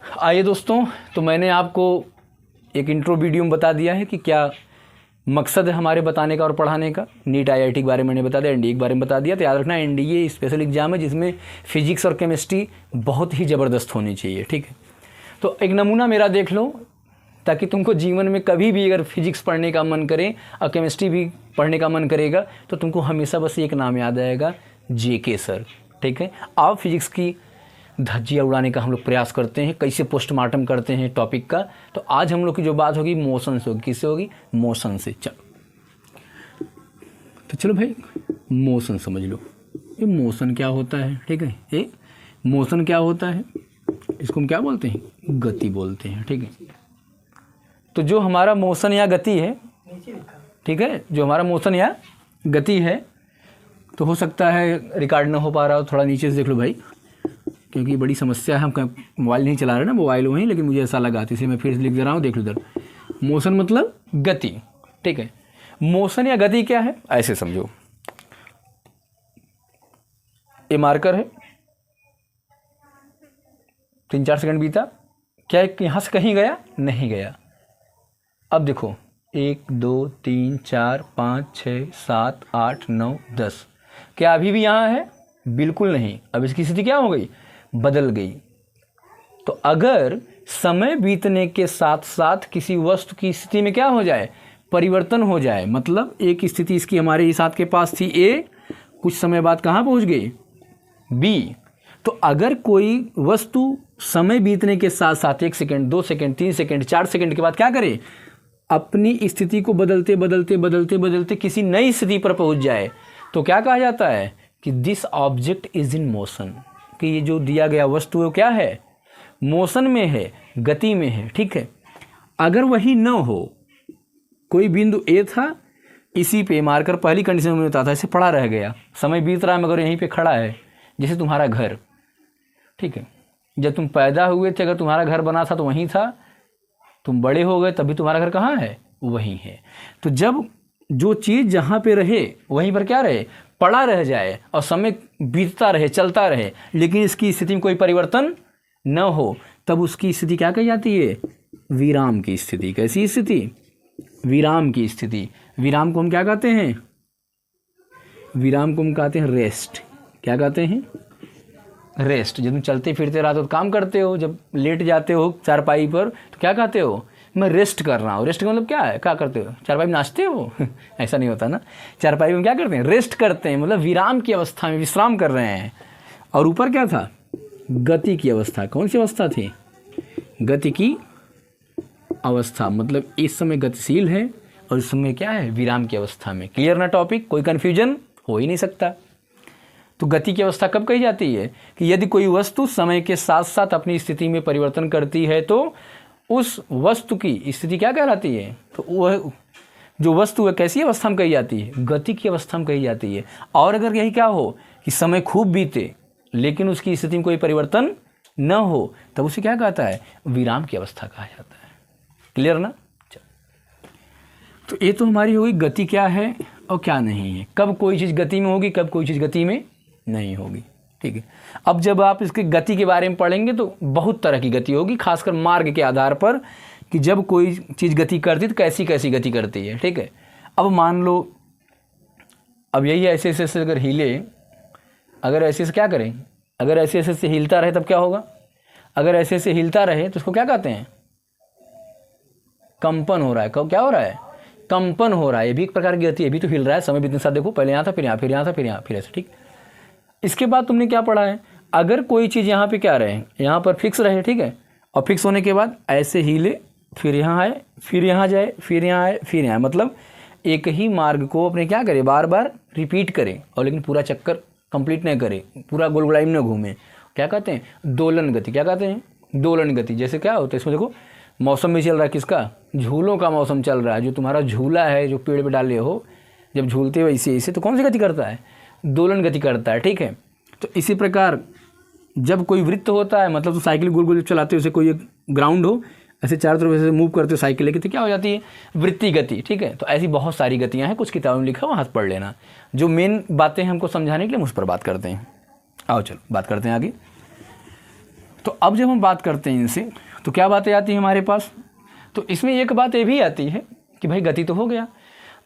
आइए दोस्तों, तो मैंने आपको एक इंट्रो वीडियो में बता दिया है कि क्या मकसद है हमारे बताने का और पढ़ाने का। नीट आईआईटी के बारे में मैंने बता दिया, एनडीए के बारे में बता दिया। तो याद रखना, एनडीए स्पेशल एग्जाम है जिसमें फिजिक्स और केमिस्ट्री बहुत ही ज़बरदस्त होनी चाहिए, ठीक है। तो एक नमूना मेरा देख लो, ताकि तुमको जीवन में कभी भी अगर फिजिक्स पढ़ने का मन करे और केमिस्ट्री भी पढ़ने का मन करेगा तो तुमको हमेशा बस एक नाम याद आएगा, जेके सर, ठीक है। आप फिजिक्स की धज्जियाँ उड़ाने का हम लोग प्रयास करते हैं, कैसे पोस्टमार्टम करते हैं टॉपिक का। तो आज हम लोग की जो बात होगी मोशन से होगी। किससे होगी? मोशन से। चलो तो चलो भाई, मोशन समझ लो। ये मोशन क्या होता है, ठीक है। ये मोशन क्या होता है, इसको हम क्या बोलते हैं? गति बोलते हैं, ठीक है। तो जो हमारा मोशन या गति है, ठीक है, जो हमारा मोशन या गति है, तो हो सकता है रिकॉर्ड ना हो पा रहा हो, थोड़ा नीचे से देख लो भाई, क्योंकि बड़ी समस्या है। हम मोबाइल नहीं चला रहे ना, मोबाइल वहीं, लेकिन मुझे ऐसा लगा तो इसलिए मैं फिर से लिख दे रहा हूँ। देख लो इधर, मोशन मतलब गति, ठीक है। मोशन या गति क्या है, ऐसे समझो। ये मार्कर है, 3-4 सेकंड बीता, क्या यहाँ से कहीं गया? नहीं गया। अब देखो, 1 2 3 4 5 6 7 8 9 10, क्या अभी भी यहाँ है? बिल्कुल नहीं। अब इसकी स्थिति क्या हो गई? बदल गई। तो अगर समय बीतने के साथ साथ किसी वस्तु की स्थिति में क्या हो जाए? परिवर्तन हो जाए। मतलब एक स्थिति इसकी हमारे साथ के पास थी ए, कुछ समय बाद कहाँ पहुँच गई? बी। तो अगर कोई वस्तु समय बीतने के साथ साथ 1 सेकंड 2 सेकंड 3 सेकंड 4 सेकंड के बाद क्या करे? अपनी स्थिति को बदलते बदलते बदलते बदलते किसी नई स्थिति पर पहुंच जाए, तो क्या कहा जाता है कि this object is in motion, कि ये जो दिया गया वस्तु है क्या है? मोशन में है, गति में है, ठीक है। अगर वही न हो, कोई बिंदु ए था, इसी पे मारकर पहली कंडीशन में बताता था, ऐसे पड़ा रह गया, समय बीत रहा है मगर यहीं पे खड़ा है, जैसे तुम्हारा घर, ठीक है। जब तुम पैदा हुए थे, अगर तुम्हारा घर बना था तो वहीं था, तुम बड़े हो गए तभी तुम्हारा घर कहाँ है? वहीं है। तो जब जो चीज़ जहाँ पे रहे वहीं पर क्या रहे? पड़ा रह जाए, और समय बीतता रहे, चलता रहे, लेकिन इसकी स्थिति में कोई परिवर्तन न हो, तब उसकी स्थिति क्या कही जाती है? विराम की स्थिति। कैसी स्थिति? विराम की स्थिति। विराम को हम क्या कहते हैं? विराम को हम कहते हैं रेस्ट। क्या कहते हैं? रेस्ट। जब तुम चलते फिरते रात को काम करते हो, जब लेट जाते हो चारपाई पर, तो क्या कहते हो? मैं रेस्ट कर रहा हूँ। रेस्ट का मतलब क्या है? क्या करते हो? चारपाई में नाचते हो? ऐसा नहीं होता ना। चारपाई में क्या करते हैं? रेस्ट करते हैं, मतलब विराम की अवस्था में विश्राम कर रहे हैं। और ऊपर क्या था? गति की अवस्था। कौन सी अवस्था थी? गति की अवस्था। मतलब इस समय गतिशील है और इस समय क्या है? विराम की अवस्था में। क्लियर ना टॉपिक? कोई कन्फ्यूजन हो ही नहीं सकता। तो गति की अवस्था कब कही जाती है? कि यदि कोई वस्तु समय के साथ साथ अपनी स्थिति में परिवर्तन करती है तो उस वस्तु की स्थिति क्या कहलाती है? तो वह जो वस्तु है कैसी अवस्था में कही जाती है? गति की अवस्था में कही जाती है। और अगर यही क्या हो कि समय खूब बीते लेकिन उसकी स्थिति में कोई परिवर्तन न हो, तब उसे क्या कहता है? विराम की अवस्था कहा जाता है। क्लियर ना? तो ये तो हमारी होगी गति क्या है और क्या नहीं है, कब कोई चीज़ गति में होगी, कब कोई चीज़ गति में नहीं होगी, ठीक है। अब जब आप इसकी गति के बारे में पढ़ेंगे तो बहुत तरह की गति होगी, खासकर मार्ग के आधार पर, कि जब कोई चीज़ गति करती तो कैसी कैसी गति करती है, ठीक है। अब मान लो, अब यही ऐसे ऐसे से अगर हिले, अगर ऐसे से क्या करें? अगर ऐसे ऐसे से हिलता रहे तब क्या होगा? अगर ऐसे ऐसे हिलता रहे तो उसको क्या कहते हैं? कंपन हो रहा है। कब क्या हो रहा है? कंपन हो रहा है। ये भी एक प्रकार की गति है। अभी तो हिल रहा है, समय बीतने साथ देखो, पहले यहाँ था, फिर यहाँ, फिर यहाँ था, फिर यहाँ, फिर ऐसे, ठीक। इसके बाद तुमने क्या पढ़ा है? अगर कोई चीज़ यहाँ पे क्या रहे, यहाँ पर फिक्स रहे, ठीक है, और फिक्स होने के बाद ऐसे हिले, फिर यहाँ आए, फिर यहाँ जाए, फिर यहाँ आए, फिर यहाँ, मतलब एक ही मार्ग को अपने क्या करे? बार बार रिपीट करें, और लेकिन पूरा चक्कर कंप्लीट नहीं करे, पूरा गोल गोलाई में न घूमे। क्या कहते हैं? दोलन गति। क्या कहते हैं? दोलन गति। जैसे क्या होता है इसमें देखो, मौसम भी चल रहा है, किसका? झूलों का मौसम चल रहा है। जो तुम्हारा झूला है जो पेड़ पे डाले हो, जब झूलते हो ऐसे ऐसे, तो कौन सी गति करता है? दोलन गति करता है, ठीक है। तो इसी प्रकार जब कोई वृत्त होता है, मतलब तो साइकिल गोल गोल चलाते हो, जैसे कोई एक ग्राउंड हो, ऐसे चारों तरफ ऐसे मूव करते हो साइकिल लेके, तो क्या हो जाती है? वृत्ति गति, ठीक है। तो ऐसी बहुत सारी गतियाँ हैं, कुछ किताबों में लिखा है, वहाँ से पढ़ लेना। जो मेन बातें हैं हमको समझाने के लिए, हम उस पर बात करते हैं। आओ चलो बात करते हैं आगे। तो अब जब हम बात करते हैं इनसे तो क्या बातें आती हैं हमारे पास, तो इसमें एक बात ये भी आती है कि भाई गति तो हो गया,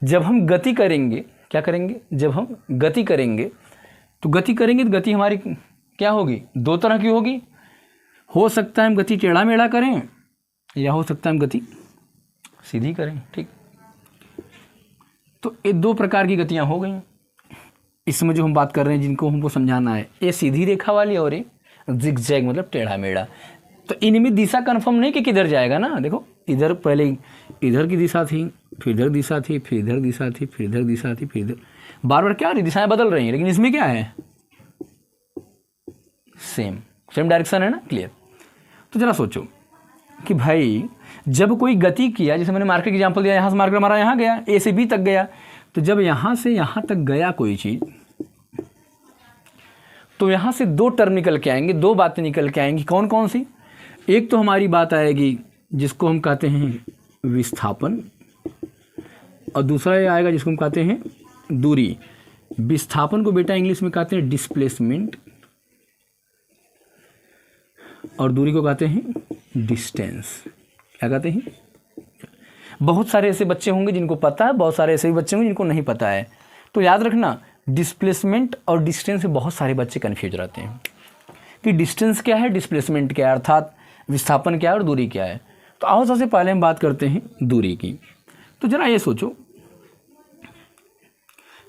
जब हम गति करेंगे क्या करेंगे, जब हम गति करेंगे तो गति हमारी क्या होगी, दो तरह की होगी। हो सकता है हम गति टेढ़ा मेढ़ा करें या हो सकता है हम गति सीधी करें, ठीक। तो ये दो प्रकार की गतियाँ हो गई इसमें जो हम बात कर रहे हैं, जिनको हमको समझाना है। ये सीधी रेखा वाली और ये जिगजैग मतलब टेढ़ा मेढ़ा। तो इनमें दिशा कंफर्म नहीं कि किधर जाएगा ना। देखो इधर पहले इधर की दिशा थी, फिर इधर दिशा थी, फिर इधर दिशा थी, फिर इधर दिशा थी, फिर इधर, बार बार क्या हो रही दिशाएं बदल रही हैं, लेकिन इसमें क्या है, सेम डायरेक्शन है ना, क्लियर। तो जरा सोचो कि भाई जब कोई गति किया, जैसे मैंने मार्कर एग्जाम्पल दिया, यहाँ से मार्कर हमारा यहाँ गया, ए से बी तक गया, तो जब यहाँ से यहाँ तक गया कोई चीज़, तो यहाँ से दो टर्म निकल के आएंगे, दो बातें निकल के आएंगी। कौन कौन सी, एक तो हमारी बात आएगी जिसको हम कहते हैं विस्थापन, और दूसरा ये आएगा जिसको हम कहते हैं दूरी। विस्थापन को बेटा इंग्लिश में कहते हैं डिस्प्लेसमेंट, और दूरी को कहते हैं डिस्टेंस। क्या कहते हैं, बहुत सारे ऐसे बच्चे होंगे जिनको पता है, बहुत सारे ऐसे भी बच्चे होंगे जिनको नहीं पता है। तो याद रखना डिस्प्लेसमेंट और डिस्टेंस से बहुत सारे बच्चे कन्फ्यूज रहते हैं कि डिस्टेंस क्या है, डिस्प्लेसमेंट क्या है, अर्थात विस्थापन क्या है और दूरी क्या है। तो आओ सबसे पहले हम बात करते हैं दूरी की। तो जरा ये सोचो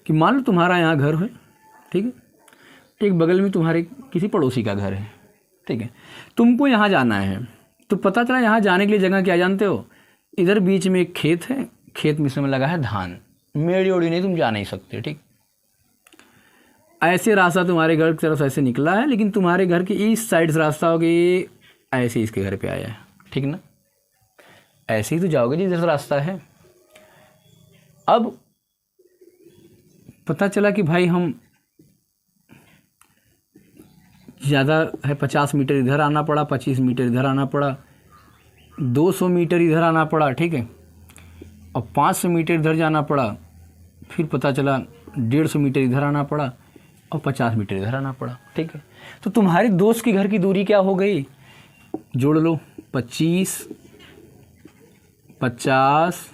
कि मान लो तुम्हारा यहाँ घर है, ठीक है, एक बगल में तुम्हारे किसी पड़ोसी का घर है, ठीक है, तुमको यहाँ जाना है। तो पता चला यहाँ जाने के लिए जगह क्या जानते हो, इधर बीच में एक खेत है, खेत में इसमें लगा है धान, मेड़ी ओड़ी नहीं, तुम जा नहीं सकते, ठीक। ऐसे रास्ता तुम्हारे घर की तरफ ऐसे निकला है, लेकिन तुम्हारे घर के इस साइड से रास्ता होगा, ये ऐसे इसके घर पे आया है, ठीक ना, ऐसे ही तो जाओगे जिधर से रास्ता है। अब पता चला कि भाई हम ज़्यादा है, 50 मीटर इधर आना पड़ा, 25 मीटर इधर आना पड़ा, 200 मीटर इधर आना पड़ा, ठीक है, और 500 मीटर इधर जाना पड़ा, फिर पता चला 150 मीटर इधर आना पड़ा और 50 मीटर इधर आना पड़ा, ठीक है। तो तुम्हारे दोस्त के घर की दूरी क्या हो गई, जोड़ लो, 25, 50,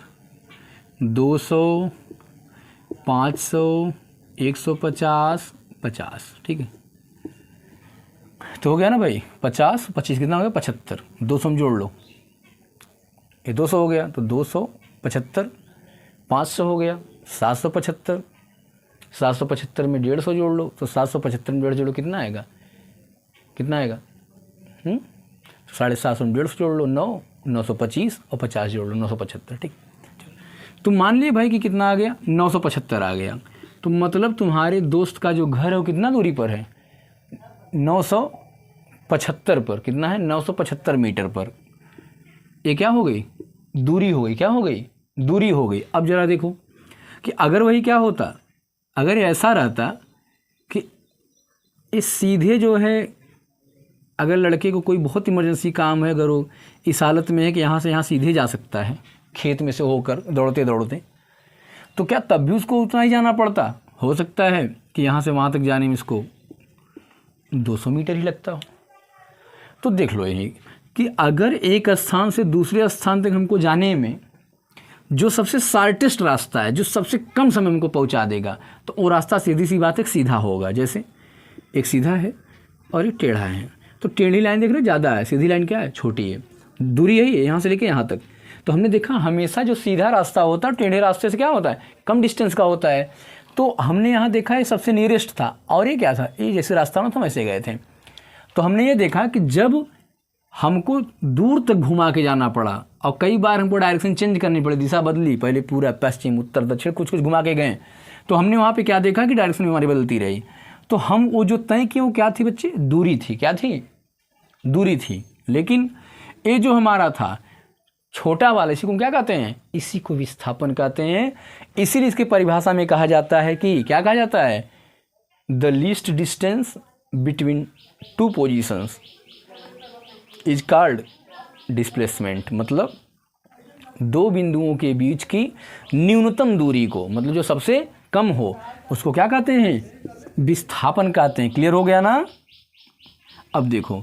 200, 500, 150, 50, ठीक है। तो हो गया ना भाई, 50, 25 कितना हो गया, 75, 200 में जोड़ लो, ये 200 हो गया, तो 275, 500 हो गया, 775, 775 में 150 जोड़ लो, तो 775 में 150 जोड़ो, कितना आएगा, कितना आएगा, 750 में 150 जोड़ लो, 9, 925 और 50 जोड़ लो, 975, ठीक। तो मान लिए भाई कि कितना आ गया, 975 आ गया। तो मतलब तुम्हारे दोस्त का जो घर है वो कितना दूरी पर है, 975 पर, कितना है, 975 मीटर पर। ये क्या हो गई, दूरी हो गई, क्या हो गई, दूरी हो गई। अब जरा देखो कि अगर वही क्या होता, अगर ऐसा रहता कि इस सीधे जो है, अगर लड़के को कोई बहुत इमरजेंसी काम है, अगर वो इस हालत में है कि यहाँ से यहाँ सीधे जा सकता है खेत में से होकर दौड़ते दौड़ते, तो क्या तब भी उसको उतना ही जाना पड़ता, हो सकता है कि यहाँ से वहाँ तक जाने में इसको 200 मीटर ही लगता हो। तो देख लो यही कि अगर एक स्थान से दूसरे स्थान तक हमको जाने में जो सबसे शार्टेस्ट रास्ता है, जो सबसे कम समय हमको पहुंचा देगा, तो वो रास्ता सीधी सी बात है सीधा होगा। जैसे एक सीधा है और एक टेढ़ा है, तो टेढ़ी लाइन देख रहे हो ज़्यादा है, सीधी लाइन क्या है, छोटी है, दूरी यही है यहाँ से लेके यहाँ तक। तो हमने देखा हमेशा जो सीधा रास्ता होता है टेढ़े रास्ते से क्या होता है, कम डिस्टेंस का होता है। तो हमने यहाँ देखा ये सबसे नियरेस्ट था, और ये क्या था, ये जैसे रास्ता ना, हम ऐसे गए थे। तो हमने ये देखा कि जब हमको दूर तक घुमा के जाना पड़ा और कई बार हमको डायरेक्शन चेंज करनी पड़ी, दिशा बदली, पहले पूरा पश्चिम उत्तर दक्षिण कुछ कुछ घुमा के गए, तो हमने वहाँ पे क्या देखा कि डायरेक्शन हमारी बदलती रही। तो हम वो जो तय किए वो क्या थी बच्चे, दूरी थी, क्या थी, दूरी थी। लेकिन ये जो हमारा था छोटा वाला, इसी को क्या कहते हैं, इसी को विस्थापन कहते हैं। इसीलिए इसकी परिभाषा में कहा जाता है कि क्या कहा जाता है, the least distance between two positions is called displacement. मतलब दो बिंदुओं के बीच की न्यूनतम दूरी को, मतलब जो सबसे कम हो, उसको क्या कहते हैं, विस्थापन कहते हैं। क्लियर हो गया ना। अब देखो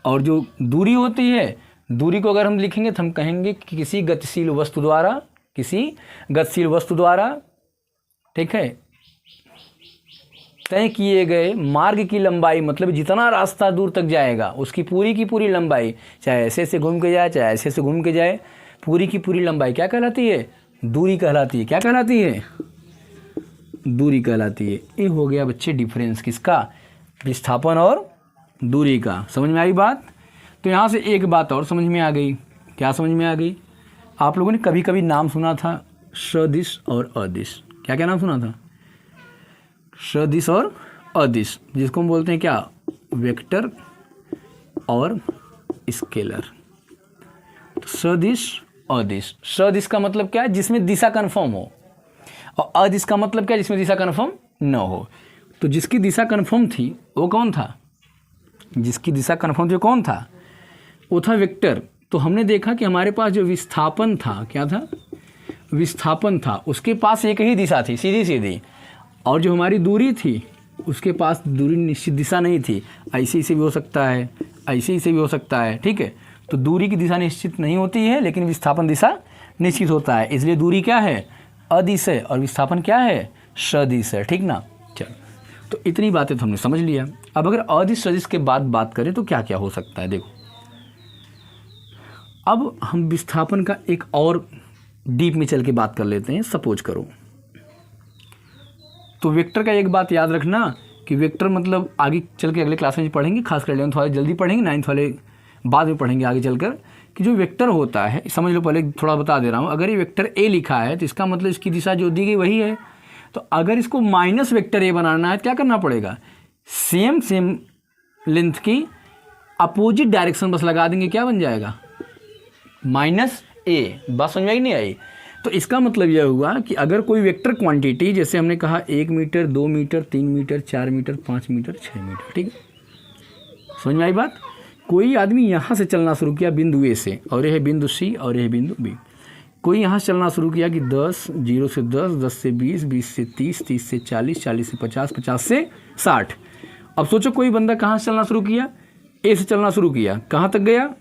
और जो दूरी होती है, दूरी को अगर हम लिखेंगे तो हम कहेंगे कि किसी गतिशील वस्तु द्वारा ठीक है तय किए गए मार्ग की लंबाई, मतलब जितना रास्ता दूर तक जाएगा उसकी पूरी की पूरी लंबाई, चाहे ऐसे से घूम के जाए चाहे ऐसे से घूम के जाए, पूरी की पूरी लंबाई क्या कहलाती है? दूरी कहलाती है। क्या कहलाती है? दूरी कहलाती है। ये हो गया बच्चे डिफरेंस किसका? विस्थापन और दूरी का। समझ में आई बात? तो यहाँ से एक बात और समझ में आ गई। क्या समझ में आ गई? आप लोगों ने कभी कभी नाम सुना था सदिश और अदिश। क्या क्या नाम सुना था? सदिश और अदिश, जिसको हम बोलते हैं क्या? वेक्टर और स्केलर। तो सदिश अदिश, सदिश का मतलब क्या है? जिसमें दिशा कन्फर्म हो, और अदिश का मतलब क्या है? जिसमें दिशा कन्फर्म न हो। तो जिसकी दिशा कन्फर्म थी वो कौन था? जिसकी दिशा कन्फर्म थी वो कौन था? वो था वेक्टर। तो हमने देखा कि हमारे पास जो विस्थापन था, क्या था? विस्थापन था, उसके पास एक ही दिशा थी, सीधी सीधी, और जो हमारी दूरी थी उसके पास दूरी निश्चित दिशा नहीं थी। ऐसे से भी हो सकता है, ऐसे ही से भी हो सकता है, ठीक है। तो दूरी की दिशा निश्चित नहीं होती है, लेकिन विस्थापन दिशा निश्चित होता है। इसलिए दूरी क्या है? अदिश है, और विस्थापन क्या है? सदिश है, ठीक ना। चलो, तो इतनी बातें तो हमने समझ लिया। अब अगर अदिश सदिश के बाद बात करें तो क्या क्या हो सकता है? देखो, अब हम विस्थापन का एक और डीप में चल के बात कर लेते हैं। सपोज करो, तो वेक्टर का एक बात याद रखना कि वेक्टर मतलब आगे चल के अगले क्लास में पढ़ेंगे, खासकर 11th वाले जल्दी पढ़ेंगे, 9th वाले बाद में पढ़ेंगे आगे चलकर, कि जो वेक्टर होता है, समझ लो, पहले थोड़ा बता दे रहा हूँ। अगर ये वेक्टर ए लिखा है तो इसका मतलब इसकी दिशा जो दी गई वही है। तो अगर इसको माइनस वेक्टर ए बनाना है तो क्या करना पड़ेगा? सेम लेंथ की अपोजिट डायरेक्शन बस लगा देंगे, क्या बन जाएगा? माइनस ए। बात समझ में आई नहीं आई? तो इसका मतलब यह हुआ कि अगर कोई वेक्टर क्वांटिटी, जैसे हमने कहा 1 meter, 2 meter, 3 meter, 4 meter, 5 meter, 6 meter, ठीक है, समझ में आई बात? कोई आदमी यहाँ से चलना शुरू किया बिंदु ए से, और यह है बिंदु सी और यह है बिंदु बी। कोई यहाँ से चलना शुरू किया कि 10, 0 से 10, 10 से 20, 20 से 30, 30 से 40, 40 से 50, 50 से 60। अब सोचो कोई बंदा कहाँ से चलना शुरू किया? ए से चलना शुरू किया, कहाँ तक गया?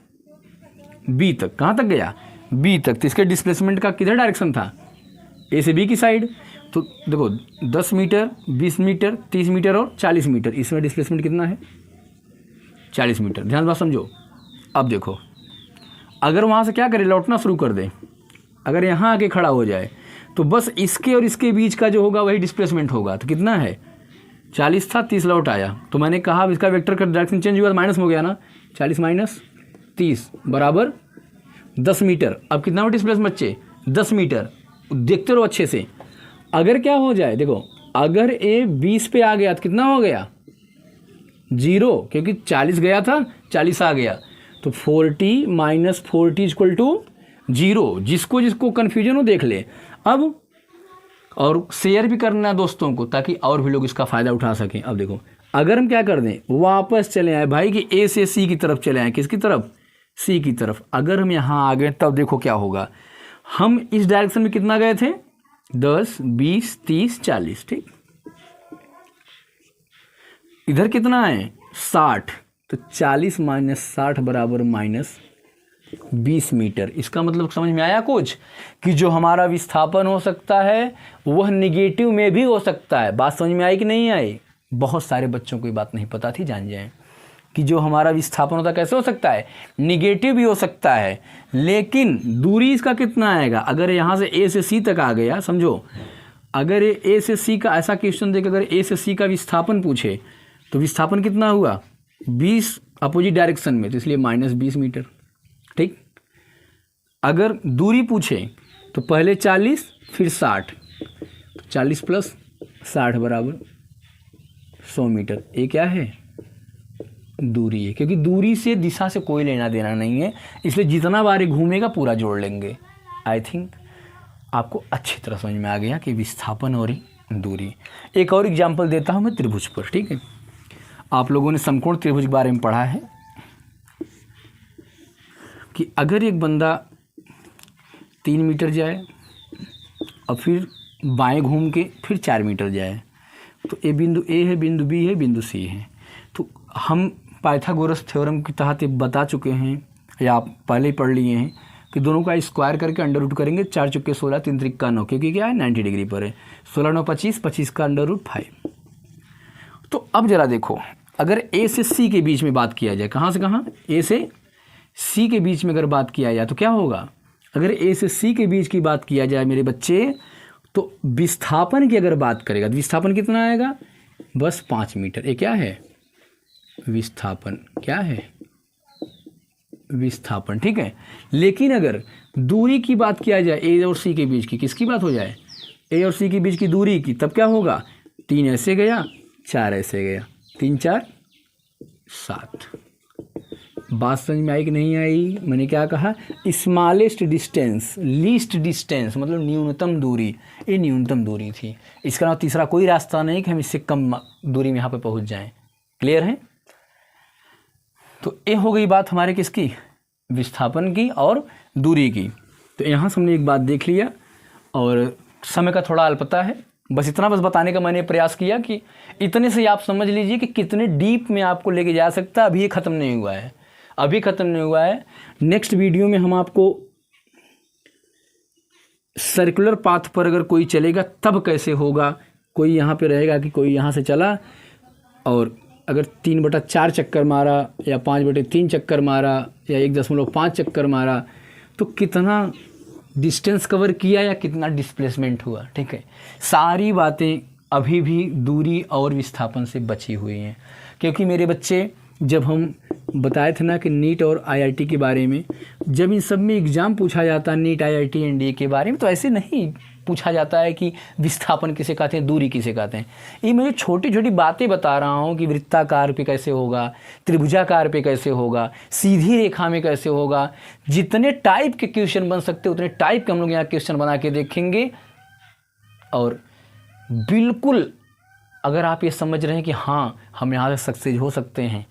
बी तक। कहाँ तक गया? बी तक। तो इसके डिस्प्लेसमेंट का किधर डायरेक्शन था? ए से बी की साइड। तो देखो 10 मीटर, 20 मीटर, 30 मीटर और 40 मीटर, इसमें डिस्प्लेसमेंट कितना है? 40 मीटर। ध्यान बात समझो। अब देखो, अगर वहाँ से क्या करे? लौटना शुरू कर दे, अगर यहाँ आके खड़ा हो जाए तो बस इसके और इसके बीच का जो होगा वही डिस्प्लेसमेंट होगा। तो कितना है? 40 था, 30 लौट आया। तो मैंने कहा इसका वेक्टर का डायरेक्शन चेंज हुआ, माइनस हो गया ना। 40 माइनस 30 बराबर 10 मीटर। अब कितना हो डिस्प्लेसमेंट बच्चे? 10 मीटर। देखते रहो अच्छे से। अगर क्या हो जाए, देखो, अगर ए 20 पे आ गया तो कितना हो गया? 0, क्योंकि 40 गया था, 40 आ गया। तो 40 माइनस 40 इक्वल टू 0। जिसको जिसको कन्फ्यूजन हो देख ले। अब और शेयर भी करना है दोस्तों को, ताकि और भी लोग इसका फ़ायदा उठा सकें। अब देखो, अगर हम क्या कर दें, वापस चले आए भाई कि ए से सी की तरफ चले आए। किसकी तरफ? सी की तरफ। अगर हम यहाँ आ गए तब देखो क्या होगा। हम इस डायरेक्शन में कितना गए थे? 10, 20, 30, 40, ठीक। इधर कितना है? 60। तो 40 माइनस 60 बराबर माइनस 20 मीटर। इसका मतलब समझ में आया कुछ? कि जो हमारा विस्थापन हो सकता है वह निगेटिव में भी हो सकता है। बात समझ में आई कि नहीं आई? बहुत सारे बच्चों को ये बात नहीं पता थी, जान जाएं कि जो हमारा विस्थापन होता है कैसे हो सकता है? निगेटिव भी हो सकता है। लेकिन दूरी इसका कितना आएगा? अगर यहाँ से ए से सी तक आ गया, समझो, अगर ए से सी का ऐसा क्वेश्चन देकर अगर ए से सी का विस्थापन पूछे तो विस्थापन कितना हुआ? 20 अपोजिट डायरेक्शन में, तो इसलिए माइनस 20 मीटर, ठीक। अगर दूरी पूछे तो पहले 40 फिर 60, तो 40 प्लस 60 बराबर 100 मीटर। ये क्या है? दूरी है, क्योंकि दूरी से दिशा से कोई लेना देना नहीं है, इसलिए जितना बार घूमेगा पूरा जोड़ लेंगे। आई थिंक आपको अच्छी तरह समझ में आ गया कि विस्थापन और दूरी। एक और एग्जांपल देता हूँ मैं त्रिभुज पर, ठीक है। आप लोगों ने समकोण त्रिभुज के बारे में पढ़ा है कि अगर एक बंदा 3 मीटर जाए और फिर बाएं घूम के फिर 4 मीटर जाए, तो ये बिंदु ए है, बिंदु बी है, बिंदु सी है। तो हम पाइथागोरस थ्योरम के तहत ये बता चुके हैं या आप पहले ही पढ़ लिए हैं कि दोनों का स्क्वायर करके अंडर रूट करेंगे, 4 चुके 16, 3 त्रिका 9, क्योंकि क्या है 90 डिग्री पर है। 16 9 25, 25 का अंडर रूट 5। तो अब जरा देखो, अगर ए से सी के बीच में बात किया जाए, कहाँ से कहाँ, ए से सी के बीच में अगर बात किया जाए तो क्या होगा? अगर ए से सी के बीच की बात किया जाए मेरे बच्चे, तो विस्थापन की अगर बात करेगा तो विस्थापन कितना आएगा? बस 5 मीटर। ये क्या है? विस्थापन। क्या है? विस्थापन, ठीक है। लेकिन अगर दूरी की बात किया जाए ए और सी के बीच की, किसकी बात हो जाए? ए और सी के बीच की दूरी की, तब क्या होगा? 3 ऐसे गया, 4 ऐसे गया, 3 4 7। बात समझ में आई कि नहीं आई? मैंने क्या कहा? स्मॉलेस्ट डिस्टेंस, लीस्ट डिस्टेंस मतलब न्यूनतम दूरी। ये न्यूनतम दूरी थी। इसका अलावा तीसरा कोई रास्ता नहीं कि हम इससे कम दूरी में यहाँ पे पहुँच जाएं। क्लियर है? तो ये हो गई बात हमारे किसकी? विस्थापन की और दूरी की। तो यहाँ से हमने एक बात देख लिया और समय का थोड़ा अल्पता है, बस इतना बस बताने का मैंने प्रयास किया कि इतने से आप समझ लीजिए कि कितने डीप में आपको लेके जा सकता है। अभी ये ख़त्म नहीं हुआ है, अभी ख़त्म नहीं हुआ है। नेक्स्ट वीडियो में हम आपको सर्कुलर पाथ पर अगर कोई चलेगा तब कैसे होगा। कोई यहाँ पे रहेगा कि कोई यहाँ से चला और अगर 3/4 चक्कर मारा या 5/3 चक्कर मारा या 1.5 चक्कर मारा तो कितना डिस्टेंस कवर किया या कितना डिस्प्लेसमेंट हुआ। ठीक है, सारी बातें अभी भी दूरी और विस्थापन से बची हुई हैं। क्योंकि मेरे बच्चे, जब हम बताए थे ना कि नीट और आईआईटी के बारे में, जब इन सब में एग्ज़ाम पूछा जाता है नीट आईआईटी एनडीए के बारे में, तो ऐसे नहीं पूछा जाता है कि विस्थापन किसे कहते हैं, दूरी किसे कहते हैं। ये मैं छोटी छोटी बातें बता रहा हूँ कि वृत्ताकार पे कैसे होगा, त्रिभुजाकार पे कैसे होगा, सीधी रेखा में कैसे होगा। जितने टाइप के क्वेश्चन बन सकते उतने टाइप के हम लोग यहाँ क्वेश्चन बना के देखेंगे। और बिल्कुल अगर आप ये समझ रहे हैं कि हाँ हम यहाँ से सक्सेस हो सकते हैं,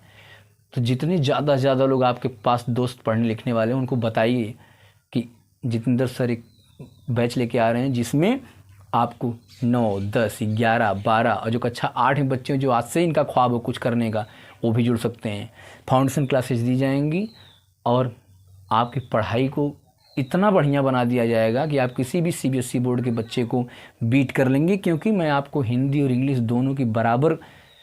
तो जितने ज़्यादा से ज़्यादा लोग आपके पास दोस्त पढ़ने लिखने वाले हैं उनको बताइए कि जितेंद्र सर एक बैच लेके आ रहे हैं जिसमें आपको 9, 10, 11, 12 और जो कक्षा 8 में बच्चे जो आज से इनका ख्वाब हो कुछ करने का, वो भी जुड़ सकते हैं। फाउंडेशन क्लासेस दी जाएंगी और आपकी पढ़ाई को इतना बढ़िया बना दिया जाएगा कि आप किसी भी सीबीएसई बोर्ड के बच्चे को बीट कर लेंगे। क्योंकि मैं आपको हिंदी और इंग्लिश दोनों की बराबर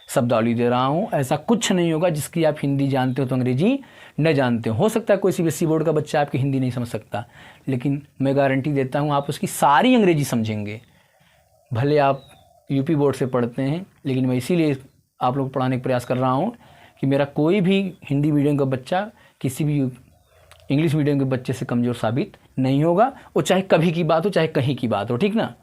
शब्दावली दे रहा हूँ। ऐसा कुछ नहीं होगा जिसकी आप हिंदी जानते हो तो अंग्रेजी न जानते हो सकता है कोई सीबीएसई बोर्ड का बच्चा आपकी हिंदी नहीं समझ सकता, लेकिन मैं गारंटी देता हूँ आप उसकी सारी अंग्रेजी समझेंगे। भले आप यूपी बोर्ड से पढ़ते हैं, लेकिन मैं इसीलिए आप लोग पढ़ाने का प्रयास कर रहा हूँ कि मेरा कोई भी हिंदी मीडियम का बच्चा किसी भी इंग्लिश मीडियम के बच्चे से कमज़ोर साबित नहीं होगा। वो चाहे कभी की बात हो चाहे कहीं की बात हो, ठीक ना।